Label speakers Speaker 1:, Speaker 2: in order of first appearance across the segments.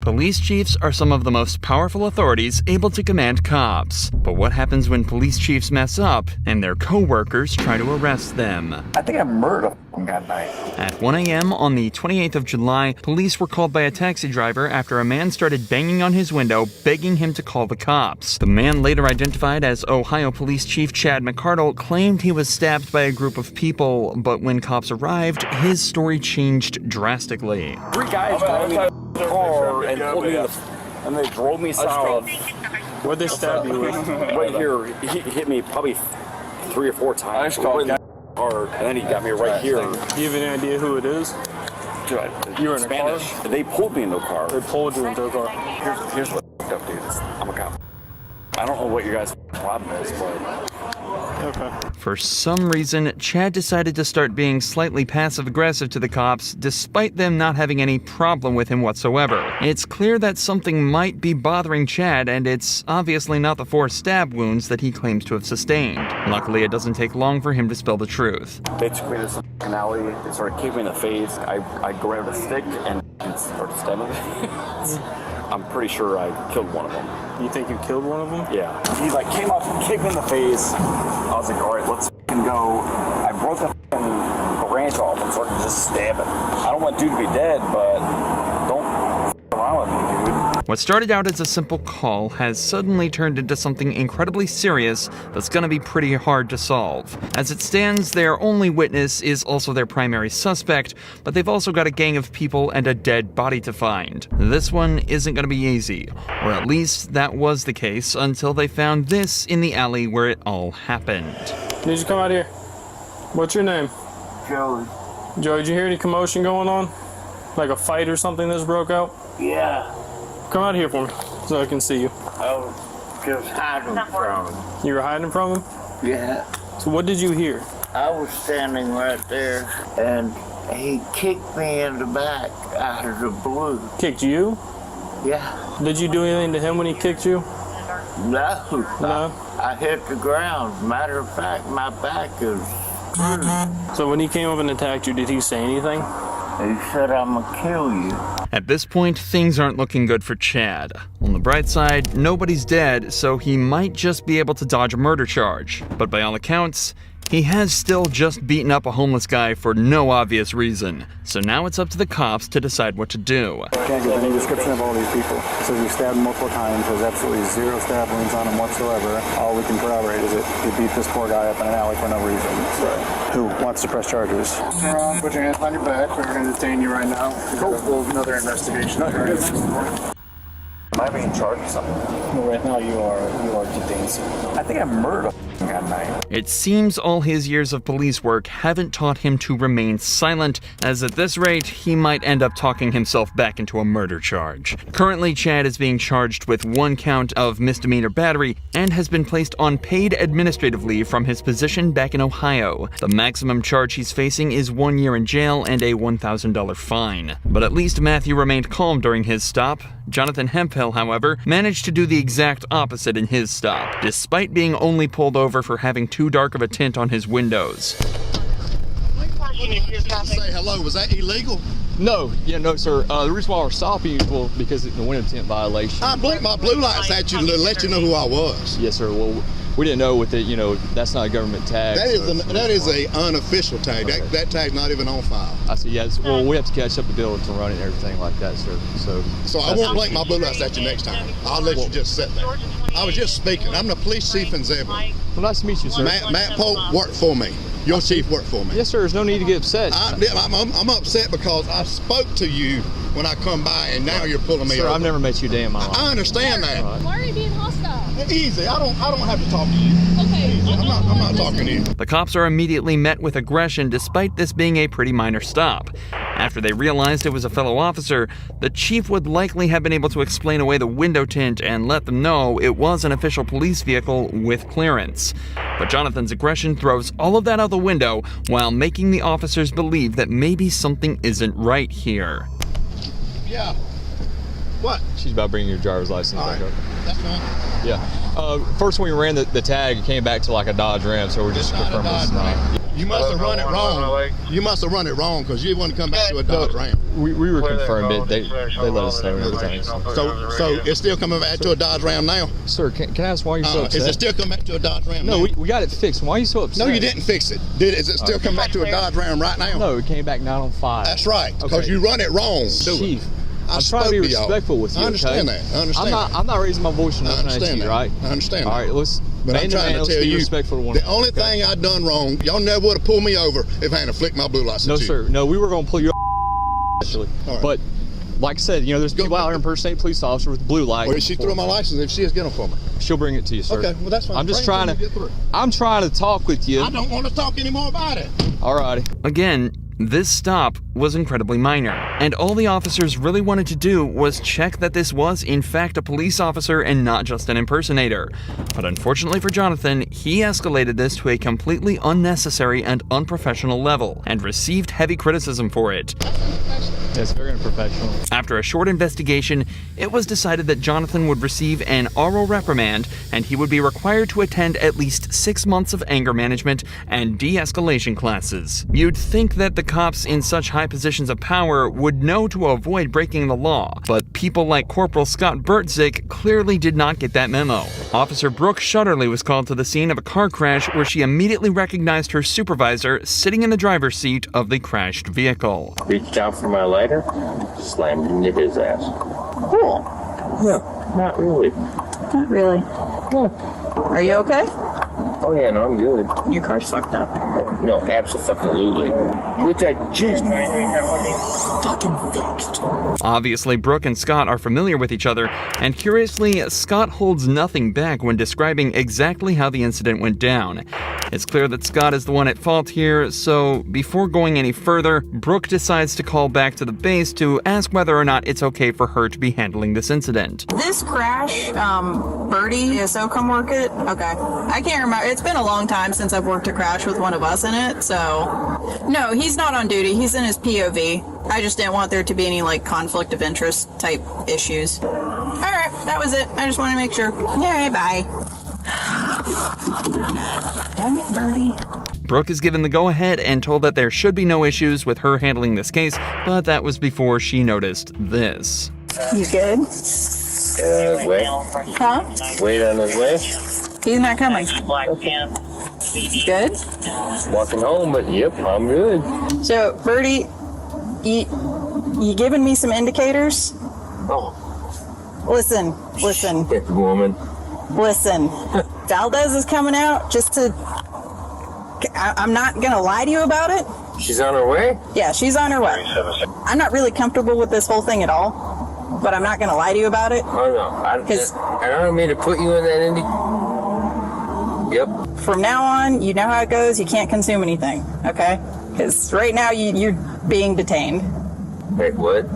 Speaker 1: Police chiefs are some of the most powerful authorities able to command cops. But what happens when police chiefs mess up and their co-workers try to arrest them?
Speaker 2: I think I murdered a guy tonight.
Speaker 1: At 1 a.m. on the 28th of July, police were called by a taxi driver after a man started banging on his window, begging him to call the cops. The man, later identified as Ohio Police Chief Chad McCardle, claimed he was stabbed by a group of people, but when cops arrived, his story changed drastically.
Speaker 2: 3 guys got me in the car and pulled me and they drove me south.
Speaker 3: Where'd they stab you with?
Speaker 2: Right here. He hit me probably 3 or 4 times. Hard, and then he got me right here.
Speaker 3: Do you have any idea who it is?
Speaker 2: Dude,
Speaker 3: You were in
Speaker 2: Spanish.
Speaker 3: a car?
Speaker 2: They pulled me into a car.
Speaker 3: They pulled you into a car.
Speaker 2: Here's what up, dude. I'm a cop. I don't know what your guys' problem is, but
Speaker 3: Okay.
Speaker 1: For some reason, Chad decided to start being slightly passive-aggressive to the cops, despite them not having any problem with him whatsoever. It's clear that something might be bothering Chad, and it's obviously not the 4 stab wounds that he claims to have sustained. Luckily, it doesn't take long for him to spill the truth.
Speaker 2: they took me to some alley. They started kicking me in the face. I grabbed a stick and started stabbing me. I'm pretty sure I killed one of them.
Speaker 3: You think you killed one of them?
Speaker 2: Yeah. He like came up and kicked me in the face. I was like, all right, let's go. I broke the branch off and started just stabbing. I don't want dude to be dead, but don't around with me, dude.
Speaker 1: What started out as a simple call has suddenly turned into something incredibly serious that's gonna be pretty hard to solve. As it stands, their only witness is also their primary suspect, but they've also got a gang of people and a dead body to find. This one isn't gonna be easy, or at least that was the case until they found this in the alley where it all happened.
Speaker 3: Did you come out here? What's your name?
Speaker 4: Joey.
Speaker 3: Joey, did you hear any commotion going on? Like a fight or something that's broke out?
Speaker 4: Yeah,
Speaker 3: Come out here for me so I can see you.
Speaker 4: I was just hiding from him.
Speaker 3: You were hiding from him?
Speaker 4: Yeah,
Speaker 3: So what did you hear?
Speaker 4: I was standing right there, and he kicked me in the back out of the blue.
Speaker 3: Kicked you?
Speaker 4: Yeah,
Speaker 3: Did you do anything to him when he kicked you?
Speaker 4: no.
Speaker 3: No?
Speaker 4: I hit the ground. Matter of fact, my back is screwed.
Speaker 3: So when he came up and attacked you, did he say anything?
Speaker 4: He said, I'm gonna kill you.
Speaker 1: At this point, things aren't looking good for Chad. On the bright side, nobody's dead, so he might just be able to dodge a murder charge. But by all accounts, he has still just beaten up a homeless guy for no obvious reason. So now it's up to the cops to decide what to do.
Speaker 5: Can't give any description of all these people. It says he stabbed him multiple times. There's absolutely 0 stab wounds on him whatsoever. All we can corroborate is that he beat this poor guy up in an alley for no reason. So, who wants to press charges?
Speaker 6: Turn around, put your hands on your back. We're going to detain you right now. We'll another investigation.
Speaker 2: Am I being charged with something?
Speaker 6: Right now, you are detained.
Speaker 2: I think I murdered a guy tonight.
Speaker 1: It seems all his years of police work haven't taught him to remain silent, as at this rate, he might end up talking himself back into a murder charge. Currently, Chad is being charged with 1 count of misdemeanor battery and has been placed on paid administrative leave from his position back in Ohio. The maximum charge he's facing is 1 year in jail and a $1,000 fine. But at least Matthew remained calm during his stop. Jonathan Hemphill, however, managed to do the exact opposite in his stop, despite being only pulled over for having too dark of a tint on his windows.
Speaker 7: Say hello, was that illegal?
Speaker 8: No, sir. The reason why we're stopping you is because it's a window tint violation.
Speaker 7: I blinked my blue lights at you to let you know who I was.
Speaker 8: Yes, sir. Well, we didn't know with it, that's not a government tag.
Speaker 7: That is a unofficial tag.
Speaker 8: Okay.
Speaker 7: That tag's not even on file.
Speaker 8: I see. Yes. Well, we have to catch up the bill to run it and everything like that, sir.
Speaker 7: So I won't blink my blue lights at you next time. I'll let you just sit there. I was just speaking. I'm the police chief in Zebulon.
Speaker 8: Well, nice to meet you, sir.
Speaker 7: Matt Pope worked for me. Your chief worked for me.
Speaker 8: Yes, sir. There's no need to get upset.
Speaker 7: I'm upset because I spoke to you when I come by, and now you're pulling me
Speaker 8: Sir,
Speaker 7: over.
Speaker 8: I've never met you a day in my life.
Speaker 7: I understand that.
Speaker 9: Why are you being hostile?
Speaker 7: Easy. I don't have to talk to you.
Speaker 9: Okay.
Speaker 7: Easy. I'm not talking to you.
Speaker 1: The cops are immediately met with aggression despite this being a pretty minor stop. After they realized it was a fellow officer, the chief would likely have been able to explain away the window tint and let them know it was an official police vehicle with clearance. But Jonathan's aggression throws all of that out the window while making the officers believe that maybe something isn't right here.
Speaker 7: Yeah. What?
Speaker 8: She's about bringing your driver's license
Speaker 7: All
Speaker 8: back
Speaker 7: right.
Speaker 8: up.
Speaker 7: That's fine.
Speaker 8: Yeah. First, when we ran the tag, it came back to like a Dodge Ram, so we're just
Speaker 7: It's not a
Speaker 8: confirming it's
Speaker 7: Dodge
Speaker 8: not.
Speaker 7: Ram. You must have run it wrong. You must have run it wrong because you want to come back to a Dodge Ram.
Speaker 8: We were confirmed it. They let us know and everything.
Speaker 7: So it's still coming back to a Dodge Ram now?
Speaker 8: Sir, can I ask why you're so upset?
Speaker 7: Is it still coming back to a Dodge Ram
Speaker 8: No,
Speaker 7: now?
Speaker 8: we got it fixed. Why are you so upset?
Speaker 7: No, you didn't fix it. Is it still coming back to a Dodge Ram right now?
Speaker 8: No, it came back 9 on 5.
Speaker 7: That's right, because
Speaker 8: Okay.
Speaker 7: you run it wrong.
Speaker 8: Chief, I'm trying to be respectful with you.
Speaker 7: I understand
Speaker 8: okay?
Speaker 7: that. I understand that.
Speaker 8: I'm not raising my voice or
Speaker 7: I
Speaker 8: nothing at
Speaker 7: understand
Speaker 8: you,
Speaker 7: that.
Speaker 8: right?
Speaker 7: I understand
Speaker 8: All
Speaker 7: that.
Speaker 8: right, let's
Speaker 7: But I'm trying to tell
Speaker 8: be
Speaker 7: you,
Speaker 8: respectful to one
Speaker 7: the
Speaker 8: another,
Speaker 7: only
Speaker 8: okay?
Speaker 7: thing I done wrong, y'all never would have pulled me over if I hadn't flicked my blue license.
Speaker 8: No,
Speaker 7: to you.
Speaker 8: sir. No, we were going to pull you actually.
Speaker 7: All right.
Speaker 8: But like I said, there's people out here impersonating police officer with blue light.
Speaker 7: Or did she throw my license if she is getting them for me?
Speaker 8: She'll bring it to you, sir.
Speaker 7: Okay, well that's fine.
Speaker 8: I'm just
Speaker 7: Bring it
Speaker 8: trying
Speaker 7: till you get through.
Speaker 8: I'm trying to talk with you.
Speaker 7: I don't want to talk anymore about it.
Speaker 8: All righty.
Speaker 1: Again, this stop was incredibly minor, and all the officers really wanted to do was check that this was in fact a police officer and not just an impersonator. But unfortunately for Jonathan, he escalated this to a completely unnecessary and unprofessional level, and received heavy criticism for it.
Speaker 8: That's very unprofessional.
Speaker 1: After a short investigation, it was decided that Jonathan would receive an oral reprimand, and he would be required to attend at least 6 months of anger management and de-escalation classes. You'd think that the cops in such high positions of power would know to avoid breaking the law, but people like Corporal Scott Bertzik clearly did not get that memo. Officer Brooke Shutterly was called to the scene of a car crash where she immediately recognized her supervisor sitting in the driver's seat of the crashed vehicle.
Speaker 9: Reached out for my lighter, slammed into his ass.
Speaker 10: Cool.
Speaker 9: Yeah, not really.
Speaker 10: Not really. Are you okay?
Speaker 9: Oh yeah, no, I'm good.
Speaker 10: Your car's fucked up.
Speaker 9: No, absolutely. Which I just
Speaker 10: Fucking fixed.
Speaker 1: Obviously, Brooke and Scott are familiar with each other, and curiously, Scott holds nothing back when describing exactly how the incident went down. It's clear that Scott is the one at fault here, so before going any further, Brooke decides to call back to the base to ask whether or not it's okay for her to be handling this incident.
Speaker 10: This crash, Birdie, so come work it? Okay. I can't remember. It's been a long time since I've worked a crash with one of us in it, so. No, he's not on duty. He's in his POV. I just didn't want there to be any, conflict of interest type issues. All right, that was it. I just wanted to make sure. All right, bye. Damn it, Birdie.
Speaker 1: Brooke is given the go-ahead and told that there should be no issues with her handling this case, but that was before she noticed this.
Speaker 10: You good?
Speaker 9: wait.
Speaker 10: Huh?
Speaker 9: Wait on his way.
Speaker 10: He's not coming. Good?
Speaker 9: Walking home, but yep, I'm good.
Speaker 10: So, Birdie, you giving me some indicators?
Speaker 9: Oh,
Speaker 10: Listen.
Speaker 9: big woman.
Speaker 10: Listen. Valdez is coming out just to... I'm not going to lie to you about it.
Speaker 9: She's on her way?
Speaker 10: Yeah, she's on her way. I'm not really comfortable with this whole thing at all, but I'm not going to lie to you about it.
Speaker 9: Oh no, I don't mean to put you in that Indy. Yep.
Speaker 10: From now on, you know how it goes. You can't consume anything, okay? Because right now you're being detained.
Speaker 9: Wait, what?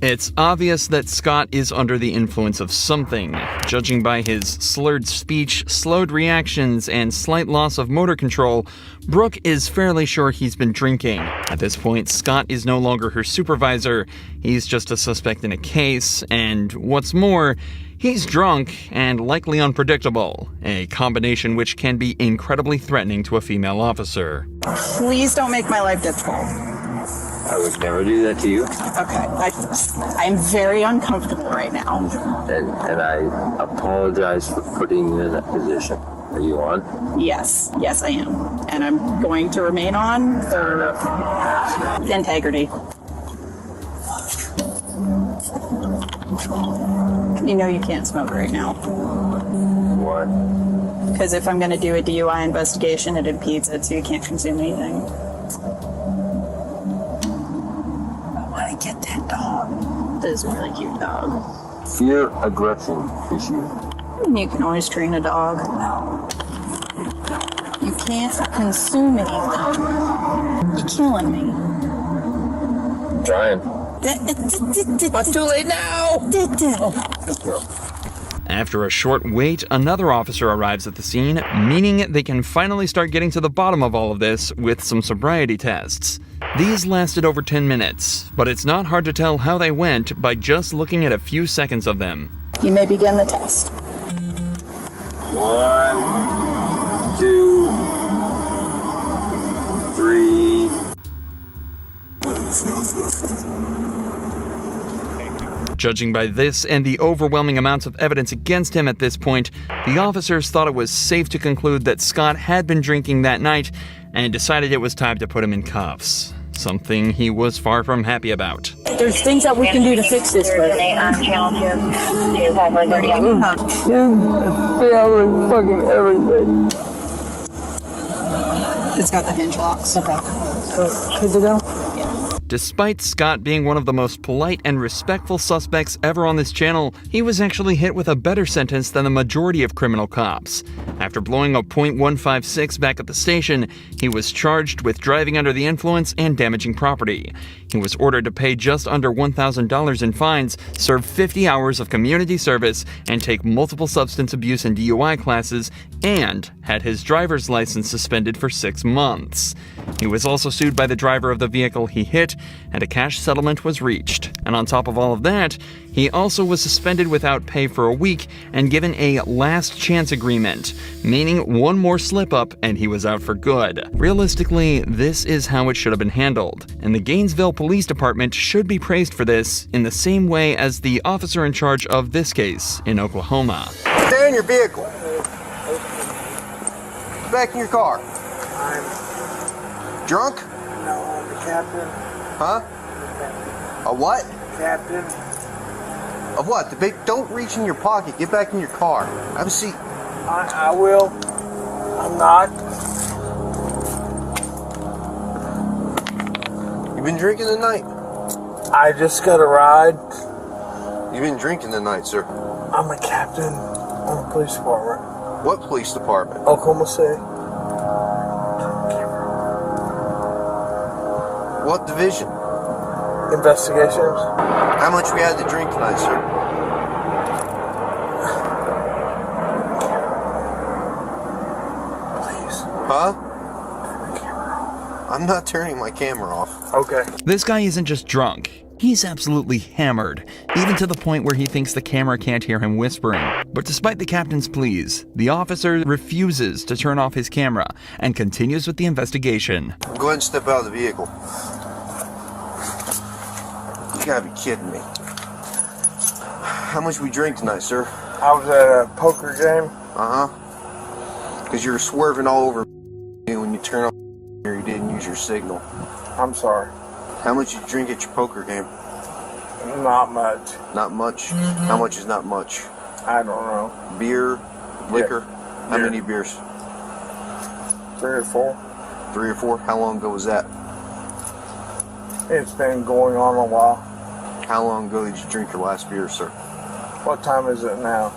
Speaker 1: It's obvious that Scott is under the influence of something. Judging by his slurred speech, slowed reactions, and slight loss of motor control, Brooke is fairly sure he's been drinking. At this point, Scott is no longer her supervisor. He's just a suspect in a case, and what's more, he's drunk and likely unpredictable, a combination which can be incredibly threatening to a female officer.
Speaker 10: Please don't make my life difficult.
Speaker 9: I would never do that to you.
Speaker 10: Okay, I'm very uncomfortable right now.
Speaker 9: And I apologize for putting you in that position. Are you on?
Speaker 10: Yes, I am. And I'm going to remain on for integrity. You know you can't smoke right now.
Speaker 9: Why?
Speaker 10: Because if I'm going to do a DUI investigation, it impedes it, so you can't consume anything. I want to get that dog. That is a really cute dog.
Speaker 9: Fear aggression issue.
Speaker 10: You can always train a dog. You can't consume anything. You're killing me.
Speaker 9: I'm trying.
Speaker 10: But too late now!
Speaker 1: After a short wait, another officer arrives at the scene, meaning they can finally start getting to the bottom of all of this with some sobriety tests. These lasted over 10 minutes, but it's not hard to tell how they went by just looking at a few seconds of them.
Speaker 10: You may begin the test.
Speaker 9: 1, 2, 3. 3.
Speaker 1: Judging by this and the overwhelming amounts of evidence against him at this point, the officers thought it was safe to conclude that Scott had been drinking that night and decided it was time to put him in cuffs. Something he was far from happy about.
Speaker 11: There's things that we can do to fix this, but
Speaker 6: fucking everything.
Speaker 10: It's got the hinge locks. Okay.
Speaker 11: Good to go?
Speaker 1: Despite Scott being one of the most polite and respectful suspects ever on this channel, he was actually hit with a better sentence than the majority of criminal cops. After blowing a .156 back at the station, he was charged with driving under the influence and damaging property. He was ordered to pay just under $1,000 in fines, serve 50 hours of community service, and take multiple substance abuse and DUI classes, and had his driver's license suspended for 6 months. He was also sued by the driver of the vehicle he hit, and a cash settlement was reached. And on top of all of that, he also was suspended without pay for a week and given a last chance agreement, meaning one more slip up and he was out for good. Realistically, this is how it should have been handled, and the Gainesville Police Department should be praised for this in the same way as the officer in charge of this case in Oklahoma.
Speaker 12: Stay in your vehicle. Back in your car.
Speaker 6: I'm
Speaker 12: Drunk?
Speaker 6: no, I'm the captain.
Speaker 12: Huh? A what?
Speaker 6: Captain.
Speaker 12: Of what? The big. Don't reach in your pocket. Get back in your car. Have a seat.
Speaker 6: I will. I'm not.
Speaker 12: You been drinking tonight?
Speaker 6: I just got a ride.
Speaker 12: You been drinking tonight, sir?
Speaker 6: I'm a captain on the police department.
Speaker 12: What police department?
Speaker 6: Oklahoma City.
Speaker 12: What division?
Speaker 6: Investigations.
Speaker 12: How much we had to drink tonight, sir?
Speaker 6: Please.
Speaker 12: Huh? I'm not turning my camera off.
Speaker 6: Okay.
Speaker 1: This guy isn't just drunk. He's absolutely hammered, even to the point where he thinks the camera can't hear him whispering. But despite the captain's pleas, the officer refuses to turn off his camera and continues with the investigation.
Speaker 12: Go ahead and step out of the vehicle. You gotta be kidding me. How much we drink tonight, sir?
Speaker 6: I was at a poker game.
Speaker 12: Uh-huh. Because you were swerving all over me when you turned off here. You didn't use your signal.
Speaker 6: I'm sorry.
Speaker 12: How much you drink at your poker game?
Speaker 6: Not much.
Speaker 12: Not much? How much is not much?
Speaker 6: I don't know.
Speaker 12: Beer? Liquor?
Speaker 6: Yeah.
Speaker 12: How
Speaker 6: Beer.
Speaker 12: many beers?
Speaker 6: 3 or 4.
Speaker 12: 3 or 4? How long ago was that?
Speaker 6: It's been going on a while.
Speaker 12: How long ago did you drink your last beer, sir?
Speaker 6: What time is it now?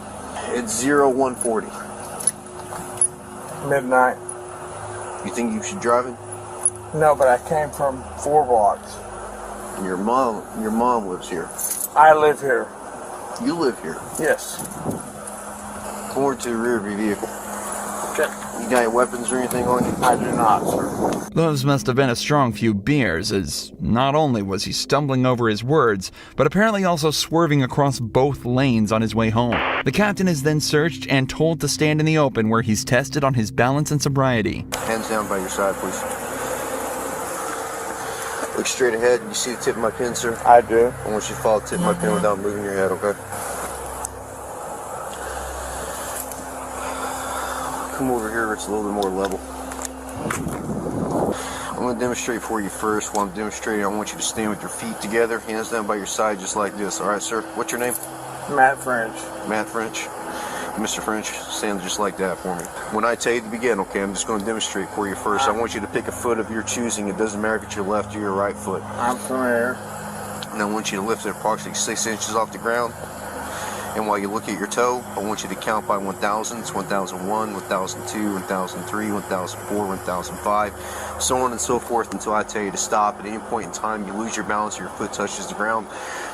Speaker 12: It's 0140.
Speaker 6: Midnight.
Speaker 12: You think you should drive it?
Speaker 6: No, but I came from 4 blocks.
Speaker 12: Your mom lives here.
Speaker 6: I live here.
Speaker 12: You live here?
Speaker 6: Yes.
Speaker 12: Come over to the rear of your vehicle.
Speaker 6: Okay.
Speaker 12: You got any weapons or anything on you?
Speaker 6: I do not, sir.
Speaker 1: Those must have been a strong few beers, as not only was he stumbling over his words, but apparently also swerving across both lanes on his way home. The captain is then searched and told to stand in the open where he's tested on his balance and sobriety.
Speaker 12: Hands down by your side, please. Look straight ahead. You see the tip of my pin, sir?
Speaker 6: I do.
Speaker 12: I want you to follow the tip of my pin without moving your head, okay? Come over here, it's a little bit more level. I'm going to demonstrate for you first. While I'm demonstrating, I want you to stand with your feet together, hands down by your side, just like this. All right, sir? What's your name?
Speaker 6: Matt French.
Speaker 12: Matt French. Mr. French, stand just like that for me. When I tell you to begin, okay, I'm just going to demonstrate for you first. I want you to pick a foot of your choosing. It doesn't matter if it's your left or your right foot.
Speaker 6: I'm familiar.
Speaker 12: And I want you to lift it approximately 6 inches off the ground. And while you look at your toe, I want you to count by 1,000. It's 1,001, 1,002, 1,003, 1,004, 1,005, so on and so forth until I tell you to stop. At any point in time you lose your balance or your foot touches the ground,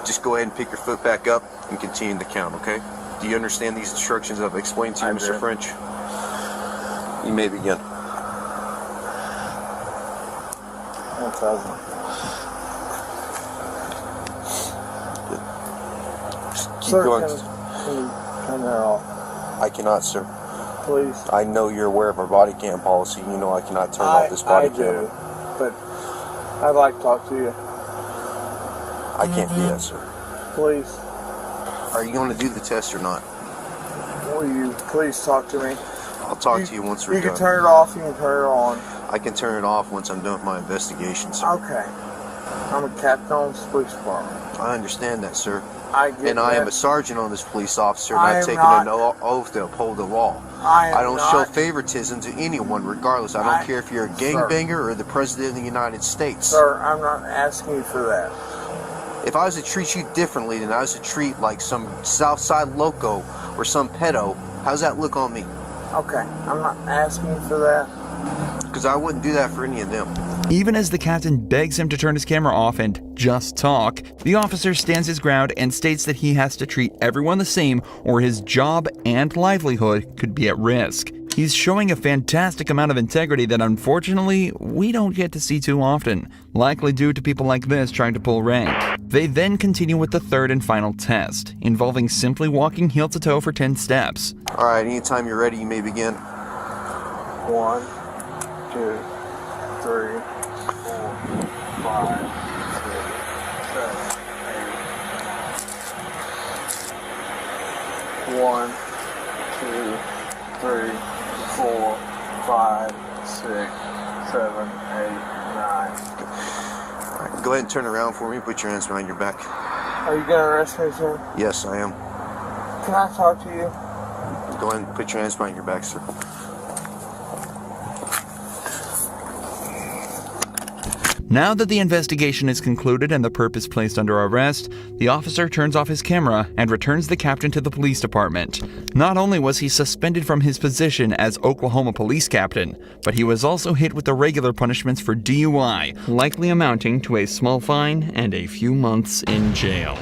Speaker 12: just go ahead and pick your foot back up and continue to count, okay? Do you understand these instructions I've explained to you, Mr. French? You may begin.
Speaker 6: 1,000.
Speaker 12: Keep
Speaker 6: Sir,
Speaker 12: going.
Speaker 6: can you turn that off?
Speaker 12: I cannot, sir.
Speaker 6: Please.
Speaker 12: I know you're aware of our body cam policy. You know I cannot turn off this body
Speaker 6: I
Speaker 12: camera.
Speaker 6: do.
Speaker 4: but I'd like to talk to you.
Speaker 12: I can't do that, sir.
Speaker 4: Please,
Speaker 12: Are you going to do the test or not?
Speaker 4: will you please talk to me?
Speaker 12: I'll talk to you once we're
Speaker 4: You can
Speaker 12: done.
Speaker 4: turn it off, you can turn it on.
Speaker 12: I can turn it off once I'm done with my investigation, sir.
Speaker 4: Okay. I'm a captain on this police department.
Speaker 12: I understand that, sir.
Speaker 4: I get
Speaker 12: And I am
Speaker 4: that.
Speaker 12: a sergeant on this police officer,
Speaker 4: I
Speaker 12: not
Speaker 4: am
Speaker 12: taking
Speaker 4: not-
Speaker 12: an oath to uphold the law.
Speaker 4: I
Speaker 12: don't
Speaker 4: am
Speaker 12: show
Speaker 4: not-
Speaker 12: favoritism to anyone, regardless. I don't care if you're a gangbanger or the president of the United States.
Speaker 4: Sir, I'm not asking you for that.
Speaker 12: If I was to treat you differently than I was to treat like some Southside loco or some pedo, how's that look on me?
Speaker 4: Okay, I'm not asking you for that.
Speaker 12: Because I wouldn't do that for any of them.
Speaker 1: Even as the captain begs him to turn his camera off and just talk, the officer stands his ground and states that he has to treat everyone the same or his job and livelihood could be at risk. He's showing a fantastic amount of integrity that unfortunately we don't get to see too often, likely due to people like this trying to pull rank. They then continue with the third and final test, involving simply walking heel to toe for 10 steps.
Speaker 12: Alright, anytime you're ready, you may begin.
Speaker 4: 1, 2, 3, 4, 5, 6, 7, 8, 9. 1, 2, 3, 4, 5, 6, 7, 8, 9.
Speaker 12: Alright, go ahead and turn around for me. Put your hands behind your back.
Speaker 4: Are you gonna arrest me, sir?
Speaker 12: Yes, I am.
Speaker 4: Can I talk to you?
Speaker 12: Go ahead and put your hands behind your back, sir.
Speaker 1: Now that the investigation is concluded and the perp is placed under arrest, the officer turns off his camera and returns the captain to the police department. Not only was he suspended from his position as Oklahoma police captain, but he was also hit with the regular punishments for DUI, likely amounting to a small fine and a few months in jail.